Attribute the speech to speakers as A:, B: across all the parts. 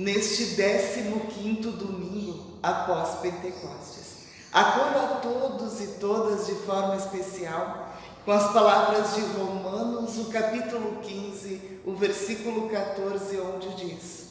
A: neste 15º domingo após Pentecostes. Acolho a todos e todas de forma especial com as palavras de Romanos, o capítulo 15, o versículo 14, onde diz: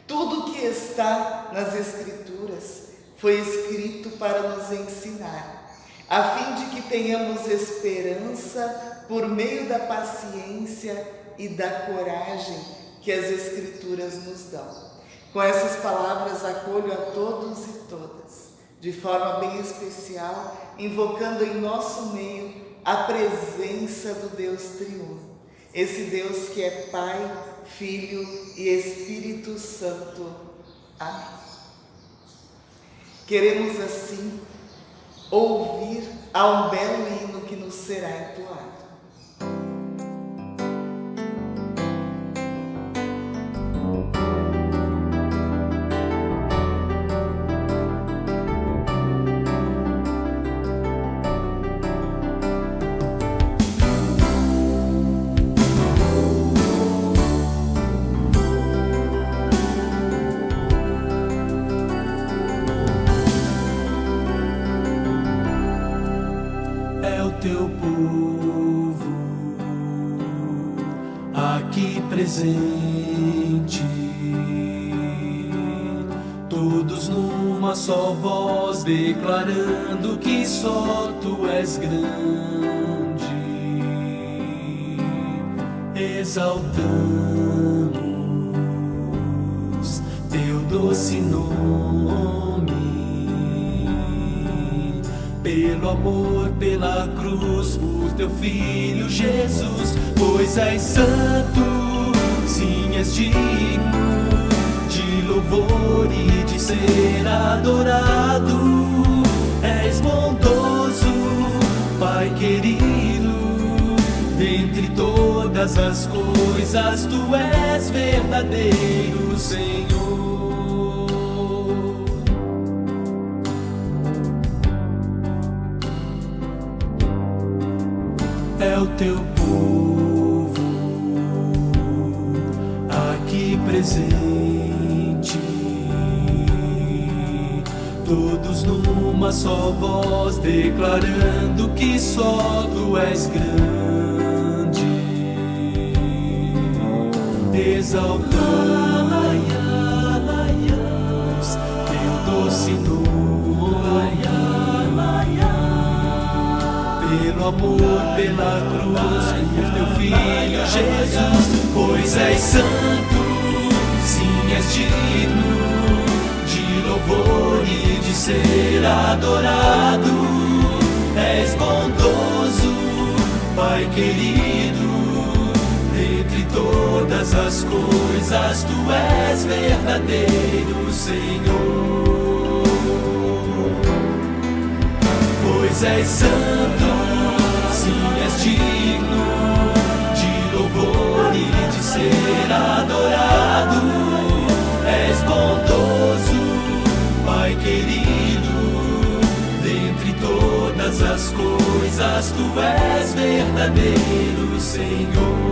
A: tudo que está nas Escrituras foi escrito para nos ensinar, a fim de que tenhamos esperança por meio da paciência e da coragem que as Escrituras nos dão. Com essas palavras acolho a todos e todas, de forma bem especial, invocando em nosso meio a presença do Deus triuno, esse Deus que é Pai, Filho e Espírito Santo. Amém. Queremos assim ouvir a um belo hino que nos será entoado.
B: Teu povo aqui presente, todos numa só voz declarando que só Tu és grande, exaltamos Teu doce nome, pelo amor, pela cruz, por Teu Filho Jesus, pois és santo, sim, és digno de louvor e de ser adorado. És bondoso, Pai querido, dentre todas as coisas Tu és verdadeiro Senhor. É o Teu povo aqui presente, todos numa só voz declarando que só Tu és grande, exaltamos Teu doce nome, pelo amor, pela cruz, por Teu Filho Jesus, pois és santo, sim, és digno de louvor e de ser adorado. És bondoso, Pai querido, dentre todas as coisas Tu és verdadeiro Senhor. Pois és santo, sim, és digno de louvor e de ser adorado. És bondoso, Pai querido, dentre todas as coisas Tu és verdadeiro Senhor.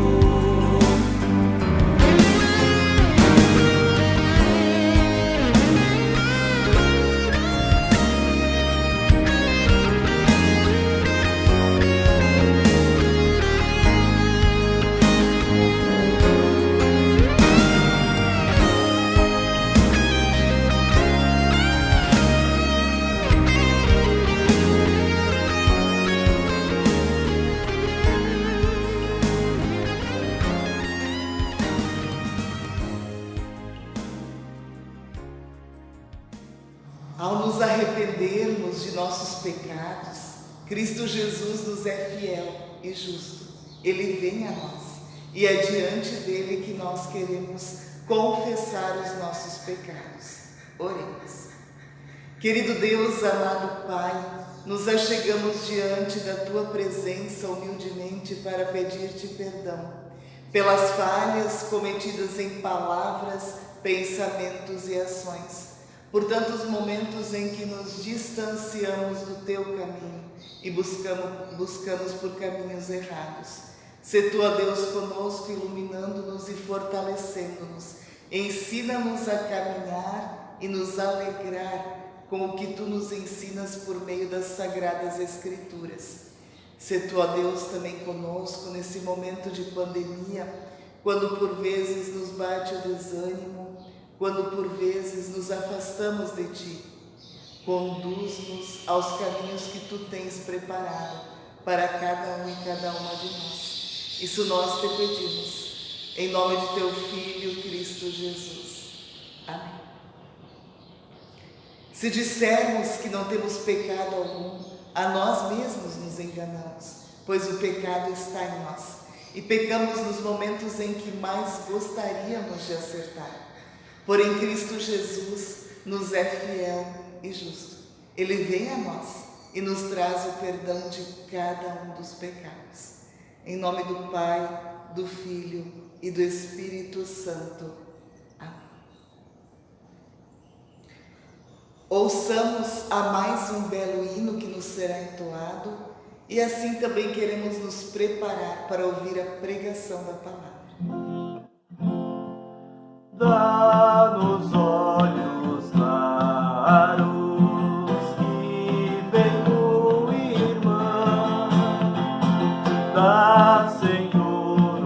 A: Ao nos arrependermos de nossos pecados, Cristo Jesus nos é fiel e justo. Ele vem a nós e é diante dele que nós queremos confessar os nossos pecados. Oremos. Querido Deus, amado Pai, nos achegamos diante da Tua presença humildemente para pedir-te perdão pelas falhas cometidas em palavras, pensamentos e ações, por tantos momentos em que nos distanciamos do Teu caminho e buscamos por caminhos errados. Sê Tu, ó Deus, conosco, iluminando-nos e fortalecendo-nos, Ensina-nos a caminhar e nos alegrar com o que Tu nos ensinas por meio das Sagradas Escrituras. Sê Tu, ó Deus, também conosco nesse momento de pandemia, quando por vezes nos bate o desânimo, quando por vezes nos afastamos de Ti. Conduz-nos aos caminhos que Tu tens preparado para cada um e cada uma de nós. Isso nós Te pedimos, em nome de Teu Filho, Cristo Jesus. Amém. Se dissermos que não temos pecado algum, a nós mesmos nos enganamos, pois o pecado está em nós e pecamos nos momentos em que mais gostaríamos de acertar. Porém, Cristo Jesus nos é fiel e justo. Ele vem a nós e nos traz o perdão de cada um dos pecados. Em nome do Pai, do Filho e do Espírito Santo. Amém. Ouçamos a mais um belo hino que nos será entoado e assim também queremos nos preparar para ouvir a pregação da palavra.
C: Dá-nos olhos claros que vem do irmão, dá, Senhor,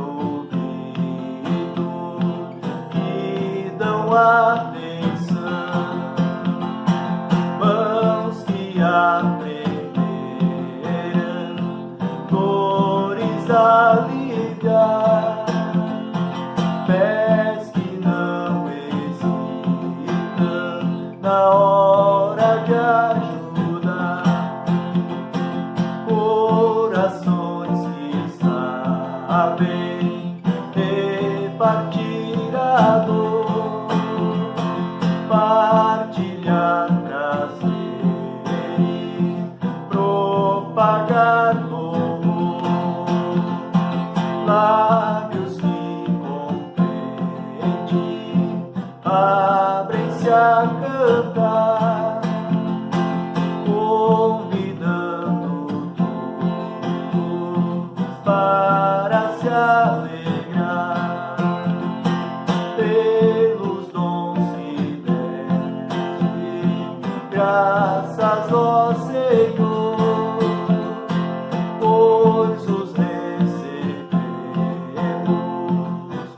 C: ouvido que dão atenção, mãos que aprenderam dores a aliviar, pés que não hesitam na hora de ajudar, corações que sabem repartir a dor, partilhar prazer e propagar louvor, lábios que compreendem abrem-se a cantar, convidando todos para se alegrar pelos dons que deste, graças, ó Senhor, pois os recebemos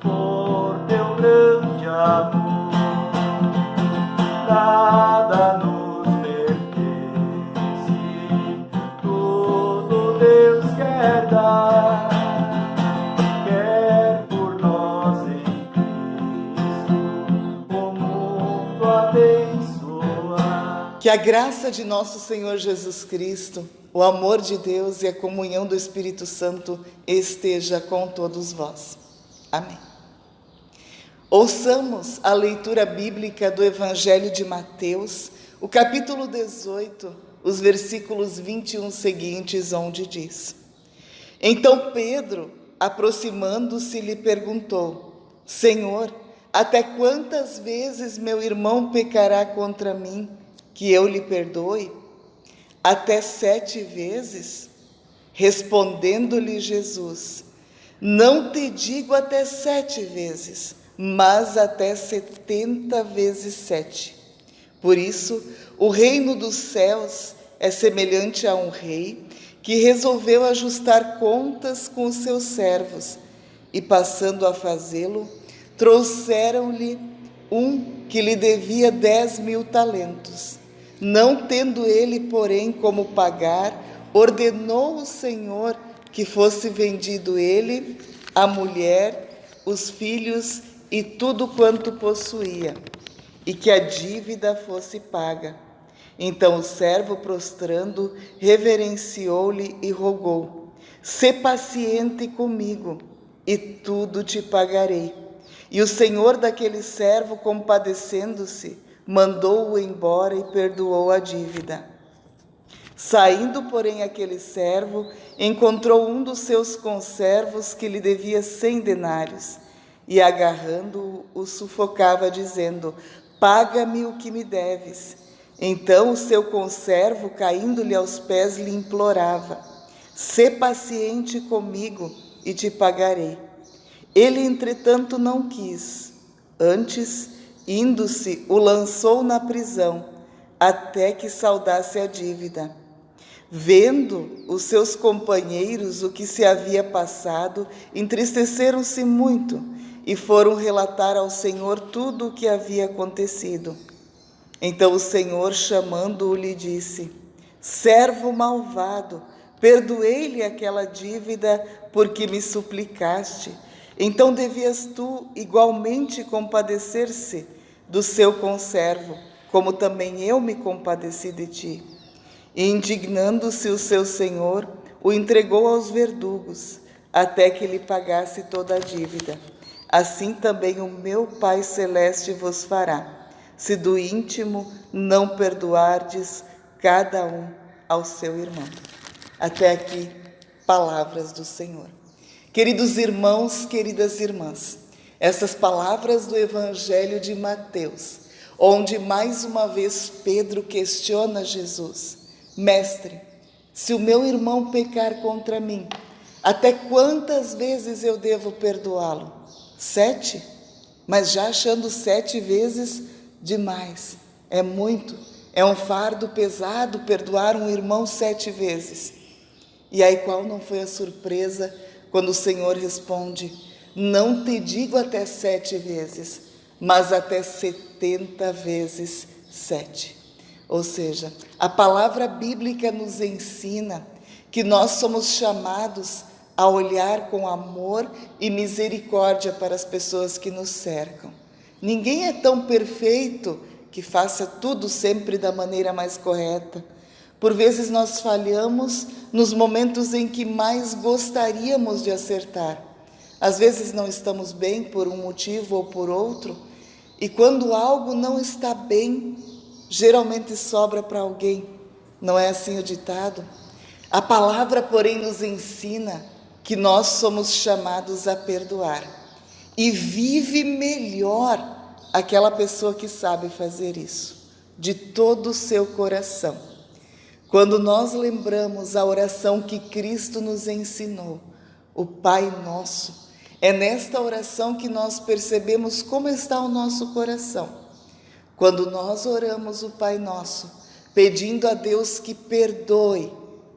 C: por Teu grande amor. Nada nos pertence, tudo Deus quer dar, quer por nós em Cristo o mundo abençoar.
A: Que a graça de nosso Senhor Jesus Cristo, o amor de Deus e a comunhão do Espírito Santo esteja com todos vós. Amém. Ouçamos a leitura bíblica do Evangelho de Mateus, o capítulo 18, os versículos 21 seguintes, onde diz: Então Pedro, aproximando-se, lhe perguntou: Senhor, até quantas vezes meu irmão pecará contra mim, que eu lhe perdoe? Até 7 vezes? Respondendo-lhe Jesus: Não te digo até 7 vezes, mas até 70 vezes 7. Por isso, o reino dos céus é semelhante a um rei que resolveu ajustar contas com os seus servos, e passando a fazê-lo, trouxeram-lhe um que lhe devia 10.000 talentos. Não tendo ele, porém, como pagar, ordenou o Senhor que fosse vendido ele, a mulher, os filhos e tudo quanto possuía, e que a dívida fosse paga. Então o servo, prostrando, reverenciou-lhe e rogou: Sê paciente comigo, e tudo te pagarei. E o senhor daquele servo, compadecendo-se, mandou-o embora e perdoou a dívida. Saindo, porém, aquele servo, encontrou um dos seus conservos que lhe devia 100 denários, e agarrando-o, o sufocava, dizendo: Paga-me o que me deves. Então o seu conservo, caindo-lhe aos pés, lhe implorava: Sê paciente comigo e te pagarei. Ele, entretanto, não quis. Antes, indo-se, o lançou na prisão, até que saldasse a dívida. Vendo os seus companheiros o que se havia passado, entristeceram-se muito e foram relatar ao Senhor tudo o que havia acontecido. Então o Senhor, chamando-o, lhe disse: servo malvado, perdoei-lhe aquela dívida porque me suplicaste. Então devias tu igualmente compadecer-se do seu conservo, como também eu me compadeci de ti. E indignando-se o seu senhor, o entregou aos verdugos, até que lhe pagasse toda a dívida. Assim também o meu Pai Celeste vos fará, se do íntimo não perdoardes cada um ao seu irmão. Até aqui, palavras do Senhor. Queridos irmãos, queridas irmãs, essas palavras do Evangelho de Mateus, onde mais uma vez Pedro questiona Jesus: Mestre, se o meu irmão pecar contra mim, até quantas vezes eu devo perdoá-lo? 7? Mas já achando 7 vezes demais. É muito, é um fardo pesado perdoar um irmão 7 vezes. E aí qual não foi a surpresa quando o Senhor responde: não te digo até 7 vezes, mas até 70 vezes 7. Ou seja, a palavra bíblica nos ensina que nós somos chamados a olhar com amor e misericórdia para as pessoas que nos cercam. Ninguém é tão perfeito que faça tudo sempre da maneira mais correta. Por vezes nós falhamos nos momentos em que mais gostaríamos de acertar. Às vezes não estamos bem por um motivo ou por outro, e quando algo não está bem, geralmente sobra para alguém. Não é assim o ditado? A palavra, porém, nos ensina que nós somos chamados a perdoar. E vive melhor aquela pessoa que sabe fazer isso, de todo o seu coração. Quando nós lembramos a oração que Cristo nos ensinou, o Pai Nosso, é nesta oração que nós percebemos como está o nosso coração. Quando nós oramos o Pai Nosso, pedindo a Deus que perdoe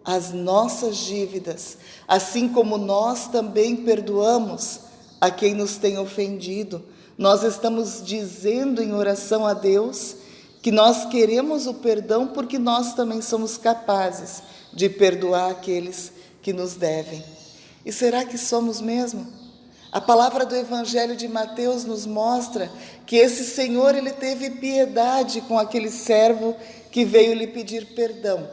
A: as nossas dívidas, assim como nós também perdoamos a quem nos tem ofendido, nós estamos dizendo em oração a Deus que nós queremos o perdão porque nós também somos capazes de perdoar aqueles que nos devem. E será que somos mesmo? A palavra do Evangelho de Mateus nos mostra que esse Senhor, ele teve piedade com aquele servo que veio lhe pedir perdão.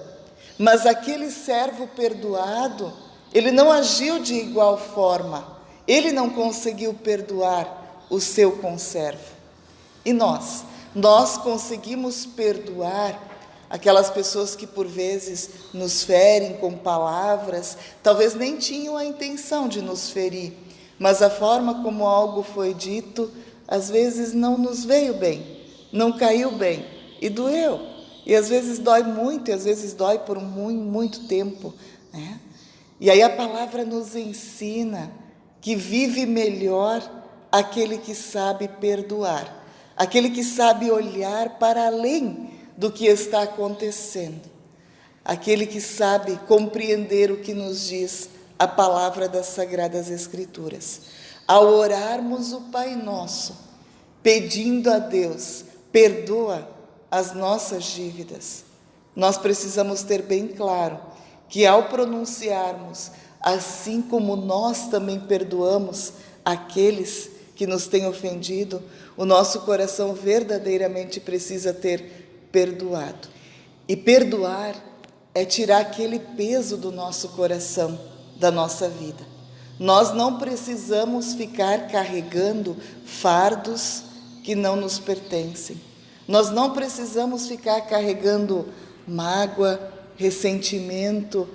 A: Mas aquele servo perdoado, ele não agiu de igual forma. Ele não conseguiu perdoar o seu conservo. E nós conseguimos perdoar aquelas pessoas que por vezes nos ferem com palavras, talvez nem tinham a intenção de nos ferir, mas a forma como algo foi dito, às vezes não nos veio bem, não caiu bem e doeu. E às vezes dói muito, e às vezes dói por muito tempo, né? E aí a palavra nos ensina que vive melhor aquele que sabe perdoar, aquele que sabe olhar para além do que está acontecendo, aquele que sabe compreender o que nos diz a palavra das Sagradas Escrituras. Ao orarmos o Pai Nosso, pedindo a Deus, perdoa as nossas dívidas, nós precisamos ter bem claro que ao pronunciarmos, assim como nós também perdoamos aqueles que nos têm ofendido, o nosso coração verdadeiramente precisa ter perdoado. E perdoar é tirar aquele peso do nosso coração, da nossa vida. Nós não precisamos ficar carregando fardos que não nos pertencem. Nós não precisamos ficar carregando mágoa, ressentimento.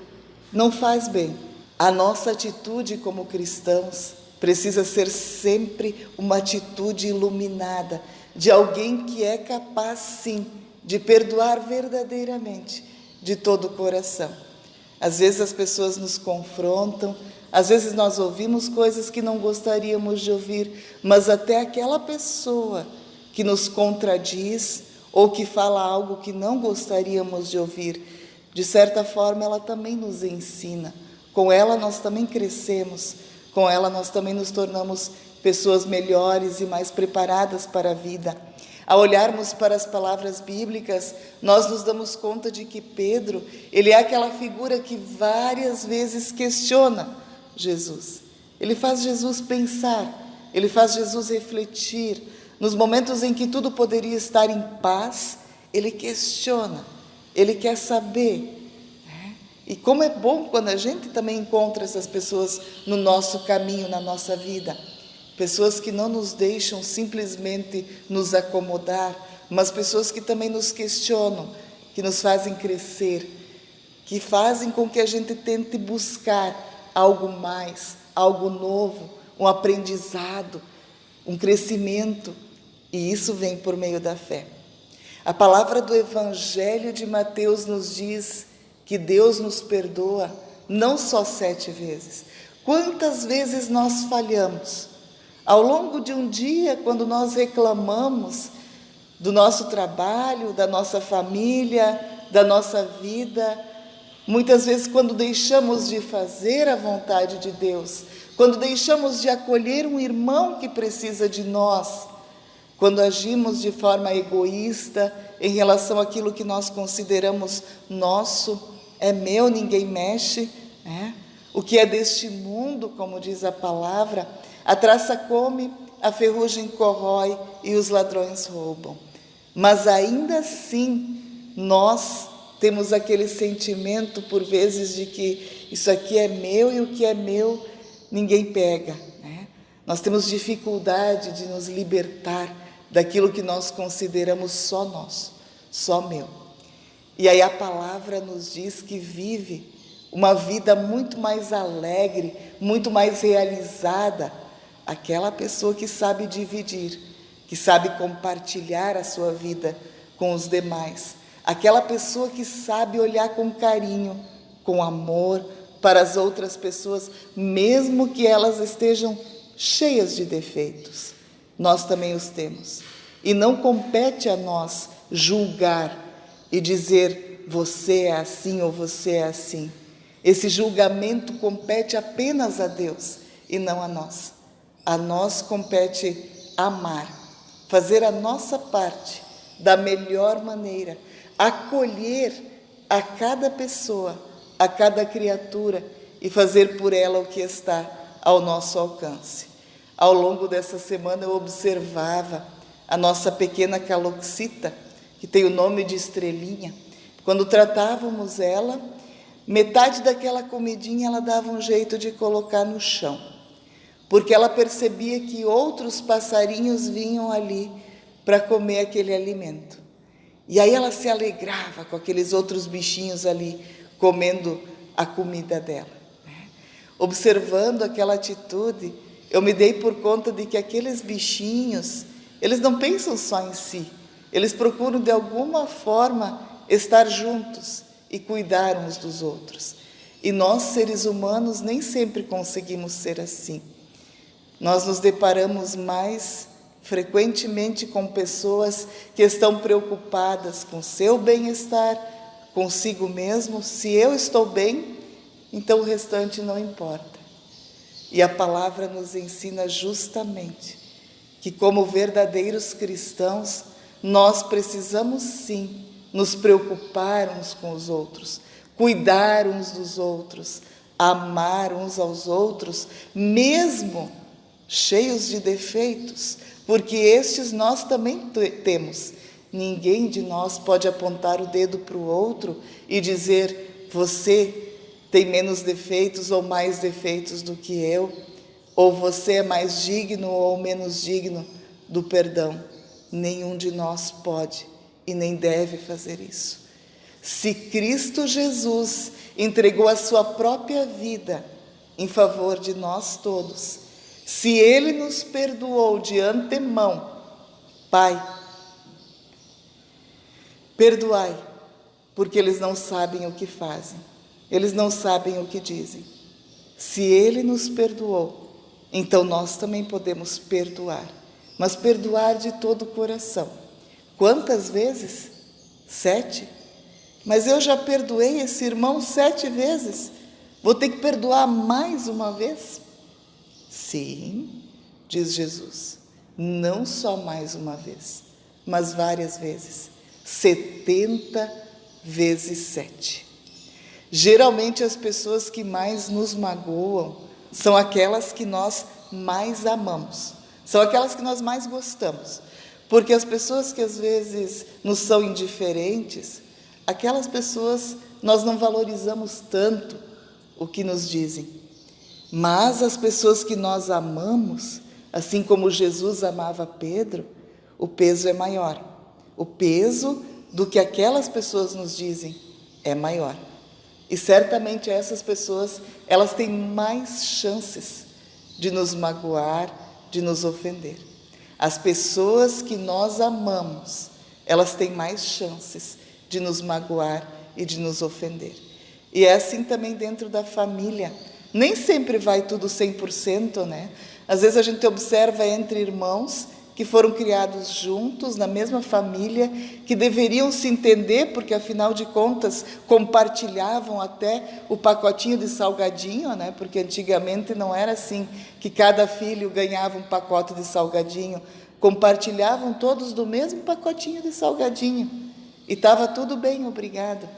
A: Não faz bem. A nossa atitude como cristãos precisa ser sempre uma atitude iluminada, de alguém que é capaz, sim, de perdoar verdadeiramente, de todo o coração. Às vezes as pessoas nos confrontam, Às vezes nós ouvimos coisas que não gostaríamos de ouvir, mas até aquela pessoa que nos contradiz ou que fala algo que não gostaríamos de ouvir, de certa forma ela também nos ensina. Com ela nós também crescemos, com ela nós também nos tornamos pessoas melhores e mais preparadas para a vida. Ao olharmos para as palavras bíblicas, nós nos damos conta de que Pedro, ele é aquela figura que várias vezes questiona Jesus. Ele faz Jesus pensar, ele faz Jesus refletir. Nos momentos em que tudo poderia estar em paz, ele questiona, ele quer saber. E como é bom quando a gente também encontra essas pessoas no nosso caminho, na nossa vida. Pessoas que não nos deixam simplesmente nos acomodar, mas pessoas que também nos questionam, que nos fazem crescer, que fazem com que a gente tente buscar algo mais, algo novo, um aprendizado, um crescimento, e isso vem por meio da fé. A palavra do Evangelho de Mateus nos diz que Deus nos perdoa não só 7 vezes. Quantas vezes nós falhamos? Ao longo de um dia, quando nós reclamamos do nosso trabalho, da nossa família, da nossa vida, muitas vezes quando deixamos de fazer a vontade de Deus, quando deixamos de acolher um irmão que precisa de nós, quando agimos de forma egoísta em relação àquilo que nós consideramos nosso, é meu, ninguém mexe, o que é deste mundo, como diz a palavra, a traça come, a ferrugem corrói e os ladrões roubam. Mas ainda assim, nós temos aquele sentimento, por vezes, de que isso aqui é meu e o que é meu, ninguém pega. Nós temos dificuldade de nos libertar daquilo que nós consideramos só nosso, só meu. E aí a palavra nos diz que vive uma vida muito mais alegre, muito mais realizada, aquela pessoa que sabe dividir, que sabe compartilhar a sua vida com os demais, aquela pessoa que sabe olhar com carinho, com amor para as outras pessoas, mesmo que elas estejam cheias de defeitos. Nós também os temos. E não compete a nós julgar e dizer você é assim ou você é assim. Esse julgamento compete apenas a Deus e não a nós. A nós compete amar, fazer a nossa parte da melhor maneira, acolher a cada pessoa, a cada criatura e fazer por ela o que está ao nosso alcance. Ao longo dessa semana eu observava a nossa pequena Caloxita, que tem o nome de Estrelinha. Quando tratávamos ela, metade daquela comidinha ela dava um jeito de colocar no chão, porque ela percebia que outros passarinhos vinham ali para comer aquele alimento. E aí ela se alegrava com aqueles outros bichinhos ali comendo a comida dela. Observando aquela atitude, eu me dei por conta de que aqueles bichinhos, eles não pensam só em si, eles procuram de alguma forma estar juntos e cuidar uns dos outros. E nós, seres humanos, nem sempre conseguimos ser assim. Nós nos deparamos mais frequentemente com pessoas que estão preocupadas com seu bem-estar, consigo mesmo. Se eu estou bem, então o restante não importa. E a palavra nos ensina justamente que, como verdadeiros cristãos, nós precisamos sim nos preocupar uns com os outros, cuidar uns dos outros, amar uns aos outros, mesmo cheios de defeitos, porque estes nós também temos. Ninguém de nós pode apontar o dedo para o outro e dizer: você tem menos defeitos ou mais defeitos do que eu, ou você é mais digno ou menos digno do perdão. Nenhum de nós pode e nem deve fazer isso. Se Cristo Jesus entregou a sua própria vida em favor de nós todos, se Ele nos perdoou de antemão, Pai, perdoai, porque eles não sabem o que fazem, eles não sabem o que dizem. Se Ele nos perdoou, então nós também podemos perdoar, mas perdoar de todo o coração. Quantas vezes? 7? Mas eu já perdoei esse irmão 7 vezes. Vou ter que perdoar mais uma vez? Sim, diz Jesus, não só mais uma vez, mas várias vezes. 70 vezes 7. Geralmente as pessoas que mais nos magoam são aquelas que nós mais amamos, são aquelas que nós mais gostamos, porque as pessoas que às vezes nos são indiferentes, aquelas pessoas nós não valorizamos tanto o que nos dizem, mas as pessoas que nós amamos, assim como Jesus amava Pedro, o peso é maior, o peso do que aquelas pessoas nos dizem é maior. E certamente essas pessoas, elas têm mais chances de nos magoar, de nos ofender. As pessoas que nós amamos, elas têm mais chances de nos magoar e de nos ofender. E é assim também dentro da família. Nem sempre vai tudo 100%, né? Às vezes a gente observa entre irmãos que foram criados juntos, na mesma família, que deveriam se entender, porque afinal de contas compartilhavam até o pacotinho de salgadinho, né? Porque antigamente não era assim, que cada filho ganhava um pacote de salgadinho, compartilhavam todos do mesmo pacotinho de salgadinho, e estava tudo bem, obrigado.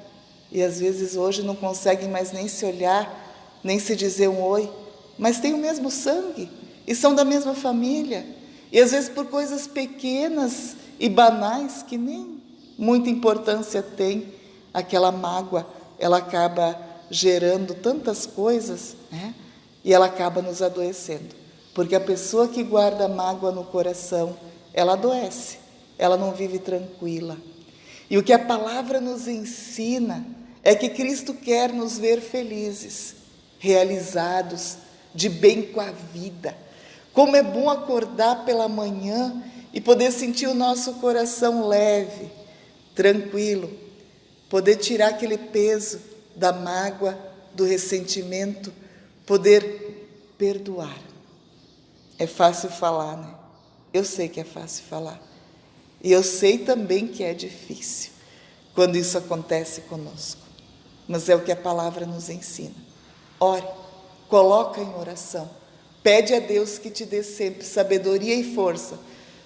A: E às vezes hoje não conseguem mais nem se olhar, nem se dizer um oi, mas têm o mesmo sangue, e são da mesma família. E às vezes por coisas pequenas e banais, que nem muita importância tem, aquela mágoa, ela acaba gerando tantas coisas, né? E ela acaba nos adoecendo. Porque a pessoa que guarda mágoa no coração, ela adoece, ela não vive tranquila. E o que a palavra nos ensina é que Cristo quer nos ver felizes, realizados, de bem com a vida. Como é bom acordar pela manhã e poder sentir o nosso coração leve, tranquilo, poder tirar aquele peso da mágoa, do ressentimento, poder perdoar. É fácil falar, né? Eu sei que é fácil falar. E eu sei também que é difícil quando isso acontece conosco. Mas é o que a palavra nos ensina. Ore, coloca em oração. Pede a Deus que te dê sempre sabedoria e força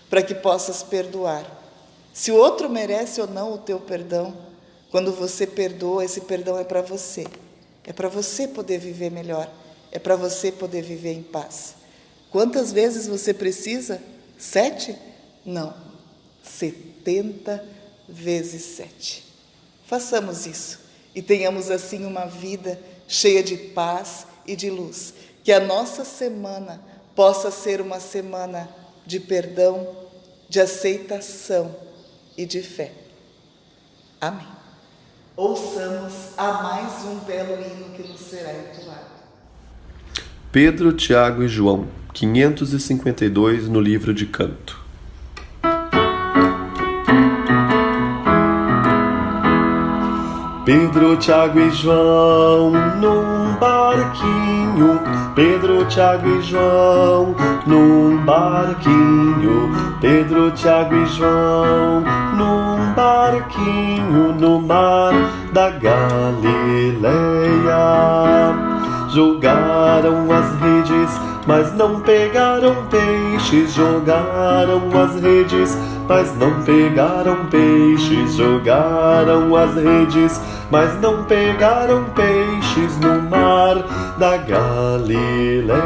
A: para que possas perdoar. Se o outro merece ou não o teu perdão, quando você perdoa, esse perdão é para você. É para você poder viver melhor. É para você poder viver em paz. Quantas vezes você precisa? 7? Não. 70 vezes 7. Façamos isso e tenhamos assim uma vida cheia de paz e de luz. Que a nossa semana possa ser uma semana de perdão, de aceitação e de fé. Amém. Ouçamos a mais um belo hino que nos será entoado.
D: Pedro, Tiago e João, 552 no livro de canto. Pedro, Tiago e João num barquinho. Pedro, Tiago e João num barquinho. Pedro, Tiago e João num barquinho no mar da Galileia. Jogaram as redes, mas não pegaram peixes. Jogaram as redes, mas não pegaram peixes. Jogaram as redes, mas não pegaram peixes no mar da Galileia.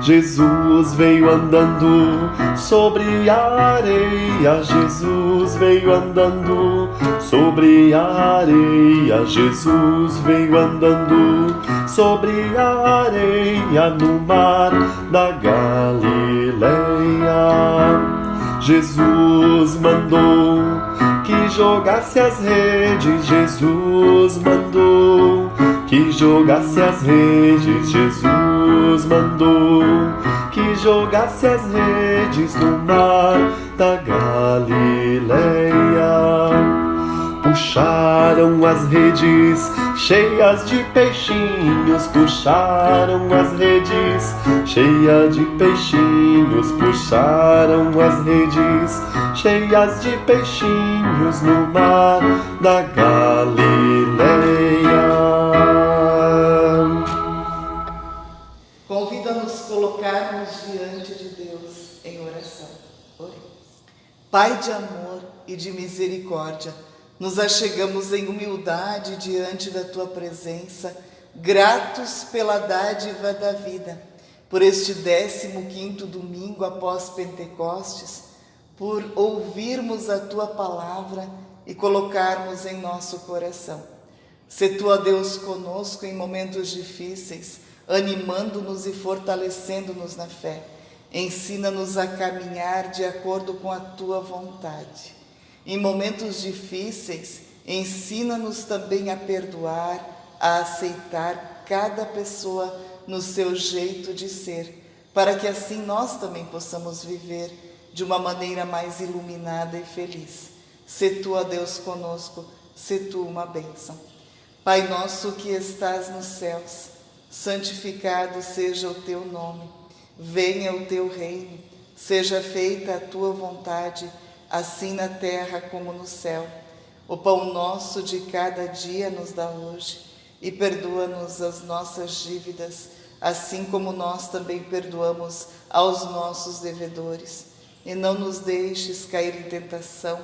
D: Jesus veio andando sobre a areia. Jesus veio andando sobre a areia. Jesus veio andando sobre a areia no mar da Galileia. Jesus mandou que jogasse as redes. Jesus mandou que jogasse as redes. Jesus mandou que jogasse as redes no mar da Galileia. Puxaram as redes cheias de peixinhos. peixinhos puxaram as redes, cheia de peixinhos puxaram as redes, cheias de peixinhos no mar da Galileia.
A: Convido a nos colocarmos diante de Deus em oração. Oremos. Pai de amor e de misericórdia, nos achegamos em humildade diante da Tua presença, gratos pela dádiva da vida, por este 15º domingo após Pentecostes, por ouvirmos a Tua palavra e colocarmos em nosso coração. Sê Tu, ó Deus, conosco em momentos difíceis, animando-nos e fortalecendo-nos na fé. Ensina-nos a caminhar de acordo com a Tua vontade. Em momentos difíceis, ensina-nos também a perdoar, a aceitar cada pessoa no seu jeito de ser, para que assim nós também possamos viver de uma maneira mais iluminada e feliz. Sê Tu, ó Deus, conosco, sê Tu uma bênção. Pai nosso que estás nos céus, santificado seja o Teu nome. Venha o Teu reino, seja feita a Tua vontade, assim na terra como no céu. O pão nosso de cada dia nos dá hoje, e perdoa-nos as nossas dívidas, assim como nós também perdoamos aos nossos devedores. E não nos deixes cair em tentação,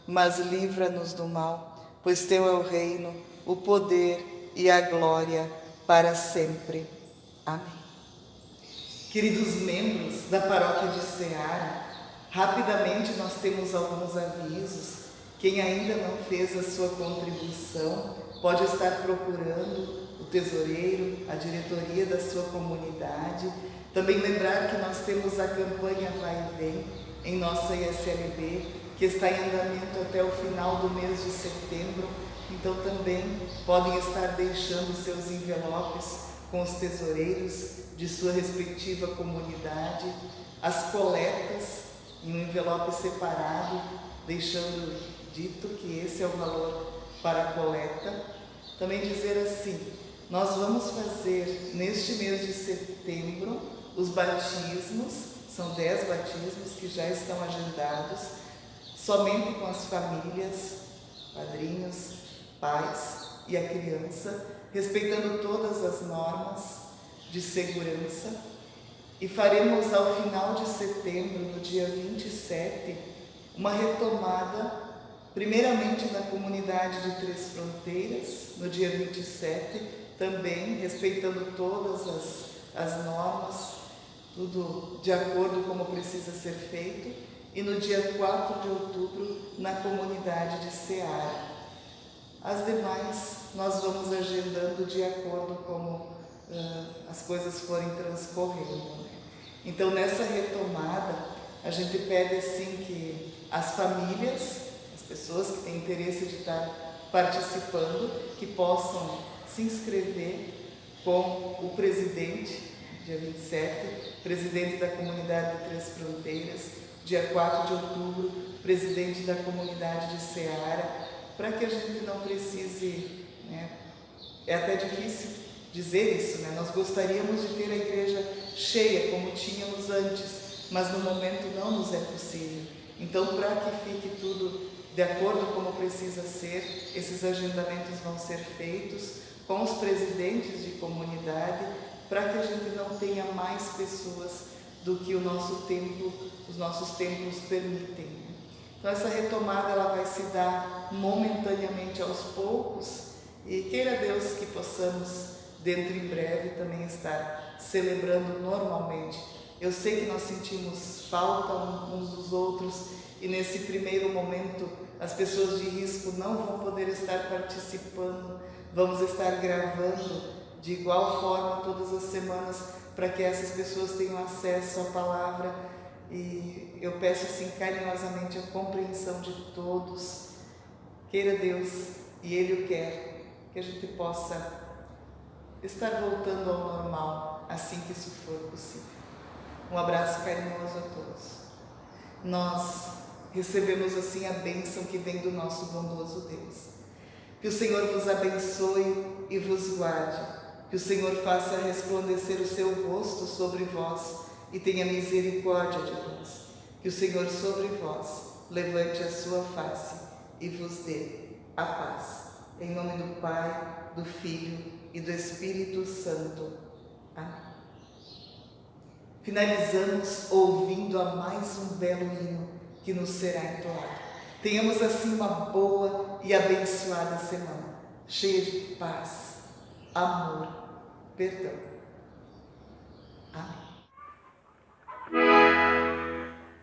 A: mas livra-nos do mal, pois Teu é o reino, o poder e a glória para sempre. Amém. Queridos membros da paróquia de Ceará, rapidamente nós temos alguns avisos. Quem ainda não fez a sua contribuição pode estar procurando o tesoureiro, a diretoria da sua comunidade. Também lembrar que nós temos a campanha Vai e Vem em nossa ISLB, que está em andamento até o final do mês de setembro. Então também podem estar deixando seus envelopes com os tesoureiros de sua respectiva comunidade, as coletas em um envelope separado, deixando dito que esse é o valor para a coleta. Também dizer assim: nós vamos fazer neste mês de setembro os batismos, são 10 batismos que já estão agendados, somente com as famílias, padrinhos, pais e a criança, respeitando todas as normas de segurança. E faremos ao final de setembro, no dia 27, uma retomada, primeiramente na comunidade de Três Fronteiras, no dia 27, também respeitando todas as normas, tudo de acordo como precisa ser feito, e no dia 4 de outubro, na comunidade de Ceará. As demais nós vamos agendando de acordo como as coisas forem transcorrendo. Então, nessa retomada, a gente pede assim que as famílias, as pessoas que têm interesse de estar participando, que possam se inscrever com o presidente, dia 27, presidente da comunidade de Três Fronteiras, dia 4 de outubro, presidente da comunidade de Ceará, para que a gente não precise, é até difícil dizer isso, nós gostaríamos de ter a igreja cheia como tínhamos antes, mas no momento não nos é possível. Então, para que fique tudo de acordo como precisa ser, esses agendamentos vão ser feitos com os presidentes de comunidade, para que a gente não tenha mais pessoas do que o nosso templo, os nossos templos permitem. Então, essa retomada ela vai se dar momentaneamente aos poucos, e queira Deus que possamos, dentro em breve, também estar celebrando normalmente. Eu sei que nós sentimos falta uns dos outros, e nesse primeiro momento as pessoas de risco não vão poder estar participando. Vamos estar gravando de igual forma todas as semanas, para que essas pessoas tenham acesso à palavra. E eu peço assim carinhosamente a compreensão de todos. Queira Deus, e Ele o quer, que a gente possa estar voltando ao normal assim que isso for possível. Um abraço carinhoso a todos. Nós recebemos assim a bênção que vem do nosso bondoso Deus. Que o Senhor vos abençoe e vos guarde. Que o Senhor faça resplandecer o seu rosto sobre vós e tenha misericórdia de vós. Que o Senhor sobre vós levante a sua face e vos dê a paz. Em nome do Pai, do Filho e do Espírito Santo. Amém. Finalizamos ouvindo a mais um belo hino que nos será entoado. Tenhamos assim uma boa e abençoada semana, cheia de paz, amor, perdão. Amém.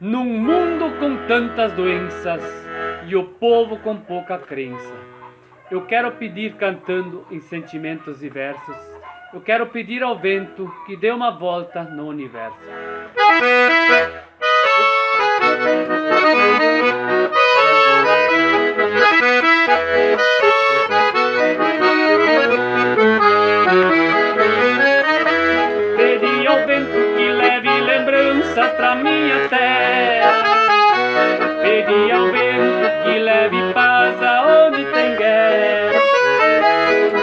E: Num mundo com tantas doenças e o povo com pouca crença, eu quero pedir cantando em sentimentos e versos, eu quero pedir ao vento que dê uma volta no universo. Pedi ao vento que leve lembranças pra minha terra. Pedi ao vento que leve paz aonde tem guerra.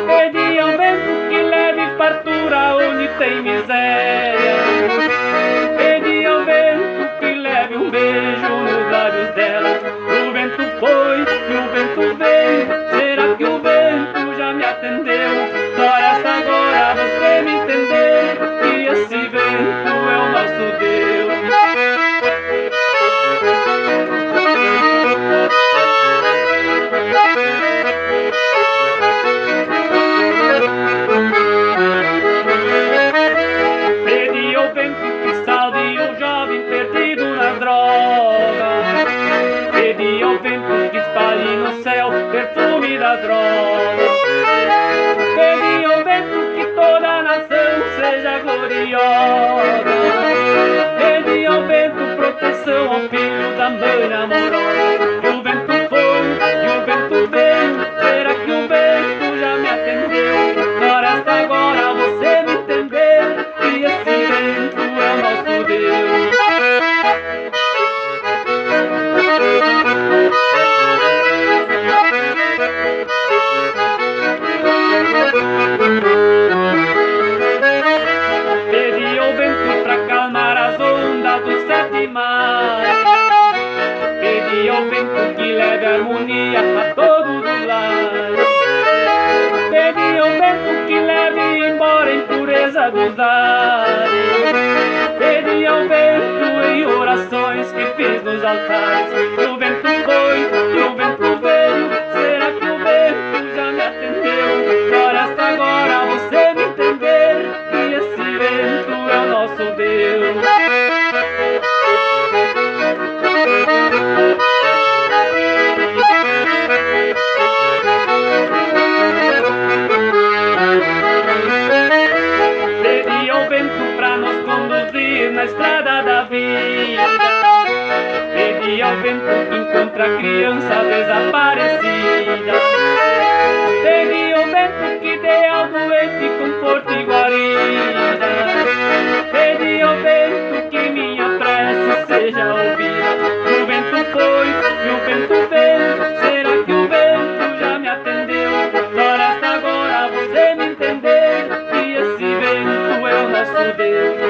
E: Pedi ao vento que leve fartura onde tem miséria. Pedi ao vento que leve um beijo nos lábios dela. O vento foi e o vento veio. Será que o vento já me atendeu? Só resta agora você me entender que esse vento é o nosso Deus. Pedi ao vento que salve o jovem perdido nas drogas. Pedi ao vento que espalhe no céu perfume das drogas. Pedi ao vento que toda a nação seja gloriosa. Pedi ao vento proteção ao filho da mãe amorosa. E o vento foi, e o vento veio. Será que o vento já me atendeu? Só resta agora você me entender que esse vento é o nosso Deus. Pedi ao vento pra calmar as ondas dos 7 mares. Pedi ao vento que leve harmonia a todos os lares. Pedi ao vento que leve embora a impureza dos ares. Pedi ao vento em orações que fiz nos altares. E o vento foi, e o vento veio. Será que o vento já me atendeu? Só resta agora você me entender que esse vento é o nosso Deus. Pedi ao vento pra nos conduzir na estrada da vida. Pedi ao vento que encontra a criança desaparecida. Pedi ao vento que dê ao doente conforto e guarida. Pedi ao vento que minha prece seja ouvida. O vento foi e o vento veio. Será que o vento já me atendeu? Só resta agora você me entender que esse vento é o nosso Deus.